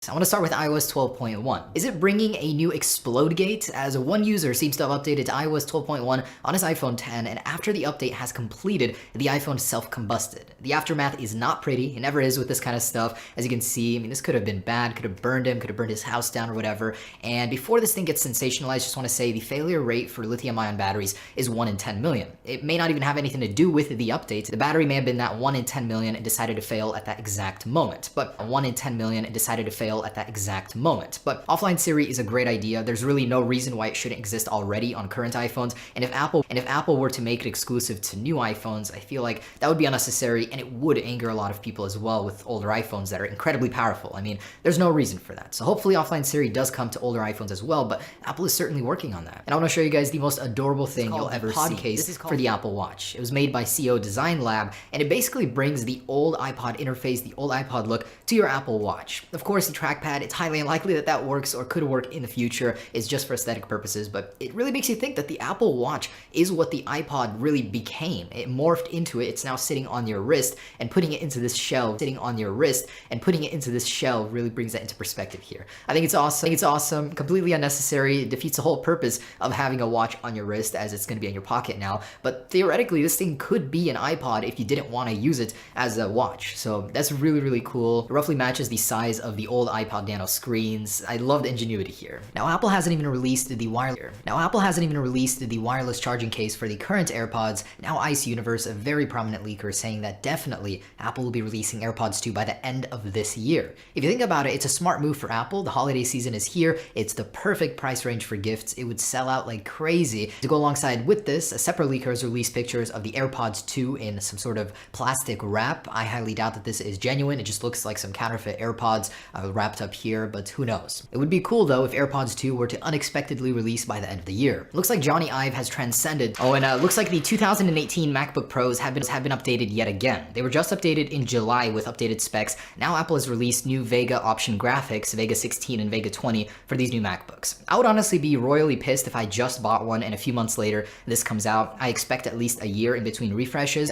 I want to start with iOS 12.1. Is it bringing a new Explodegate? As one user seems to have updated to iOS 12.1 on his iPhone 10, and after the update has completed, the iPhone self-combusted. The aftermath is not pretty. It never is with this kind of stuff. As you can see, I mean, this could have been bad, could have burned him, could have burned his house down or whatever. And before this thing gets sensationalized, just want to say the failure rate for lithium-ion batteries is 1 in 10 million. It may not even have anything to do with the update. The battery may have been that 1 in 10 million and decided to fail at that exact moment. But 1 in 10 million and decided to fail at that exact moment. But offline Siri is a great idea. There's really no reason why it shouldn't exist already on current iPhones. And if Apple were to make it exclusive to new iPhones, I feel like that would be unnecessary and it would anger a lot of people as well with older iPhones that are incredibly powerful. I mean, there's no reason for that. So hopefully offline Siri does come to older iPhones as well, but Apple is certainly working on that. And I want to show you guys the most adorable thing you'll ever see. This is for the Apple Watch. It was made by CO Design Lab, and it basically brings the old iPod interface, the old iPod look, to your Apple Watch. Of course, the trackpad, it's highly unlikely that that works or could work in the future. It's just for aesthetic purposes, but it really makes you think that the Apple Watch is what the iPod really became. It morphed into it. It's now sitting on your wrist, and putting it into this shell, really brings that into perspective here. I think it's awesome. Completely unnecessary. It defeats the whole purpose of having a watch on your wrist, as it's going to be in your pocket now. But theoretically, this thing could be an iPod if you didn't want to use it as a watch. So that's really, really cool. It roughly matches the size of the old iPod Nano screens. I love the ingenuity here. Now, Apple hasn't even released the wireless charging case for the current AirPods. Now, Ice Universe, a very prominent leaker, is saying that definitely Apple will be releasing AirPods 2 by the end of this year. If you think about it, it's a smart move for Apple. The holiday season is here. It's the perfect price range for gifts. It would sell out like crazy. To go alongside with this, a separate leaker has released pictures of the AirPods 2 in some sort of plastic wrap. I highly doubt that this is genuine. It just looks like some counterfeit AirPods wrapped up here, but who knows? It would be cool though if AirPods 2 were to unexpectedly release by the end of the year. Looks like Johnny Ive has transcended. Oh, and looks like the 2018 MacBook Pros have been updated yet again. They were just updated in July with updated specs. Now Apple has released new Vega option graphics, Vega 16 and Vega 20, for these new MacBooks. I would honestly be royally pissed if I just bought one and a few months later this comes out. I expect at least a year in between refreshes,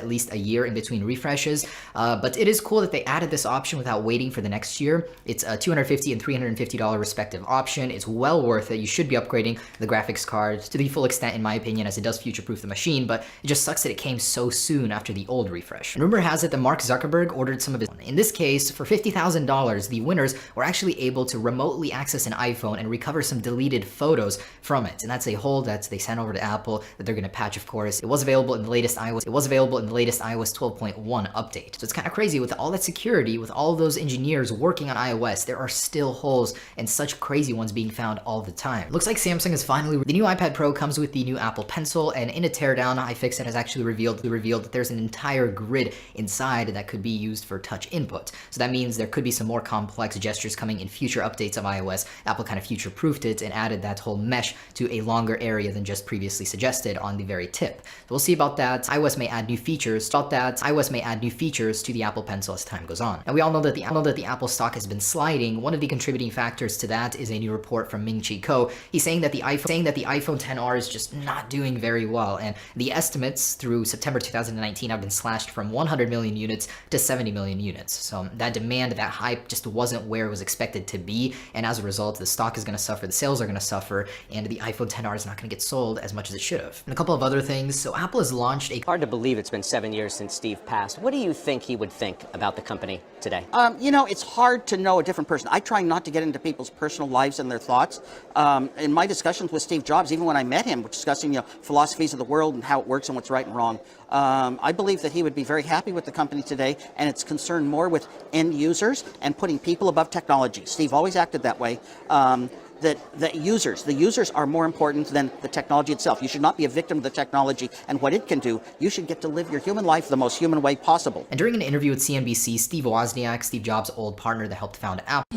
but it is cool that they added this option without waiting for the next year. It's a $250 and $350 respective option. It's well worth it. You should be upgrading the graphics cards to the full extent, in my opinion, as it does future-proof the machine, but it just sucks that it came so soon after the old refresh. And rumor has it that Mark Zuckerberg ordered some of his. In this case, for $50,000, the winners were actually able to remotely access an iPhone and recover some deleted photos from it. And that's a hold that they sent over to Apple that they're going to patch, of course. It was available in the latest iOS 12.1 update. So it's kind of crazy with all that security, with all those engineers working on iOS, there are still holes and such crazy ones being found all the time. Looks like Samsung is finally. The new iPad Pro comes with the new Apple Pencil, and in a teardown, iFixit has actually revealed that there's an entire grid inside that could be used for touch input. So that means there could be some more complex gestures coming in future updates of iOS. Apple kind of future-proofed it and added that whole mesh to a longer area than just previously suggested on the very tip. So we'll see about that. iOS may add new features. To the Apple Pencil as time goes on. And we all know that the Apple stock has been sliding. One of the contributing factors to that is a new report from Ming-Chi Kuo. He's saying that the iPhone XR is just not doing very well, and the estimates through September 2019 have been slashed from 100 million units to 70 million units. So that demand, that hype just wasn't where it was expected to be, and as a result, the stock is going to suffer, the sales are going to suffer, and the iPhone XR is not going to get sold as much as it should have. And a couple of other things. So Apple has launched a. Hard to believe it's been 7 years since Steve passed. What do you think he would think about the company today? You know, it's hard to know a different person. I try not to get into people's personal lives and their thoughts. In my discussions with Steve Jobs, even when I met him, discussing philosophies of the world and how it works and what's right and wrong, I believe that he would be very happy with the company today, and it's concerned more with end users and putting people above technology. Steve always acted that way. The users are more important than the technology itself. You should not be a victim of the technology and what it can do. You should get to live your human life the most human way possible. And during an interview with CNBC, Steve Wozniak, Steve Jobs' old partner that helped found Apple.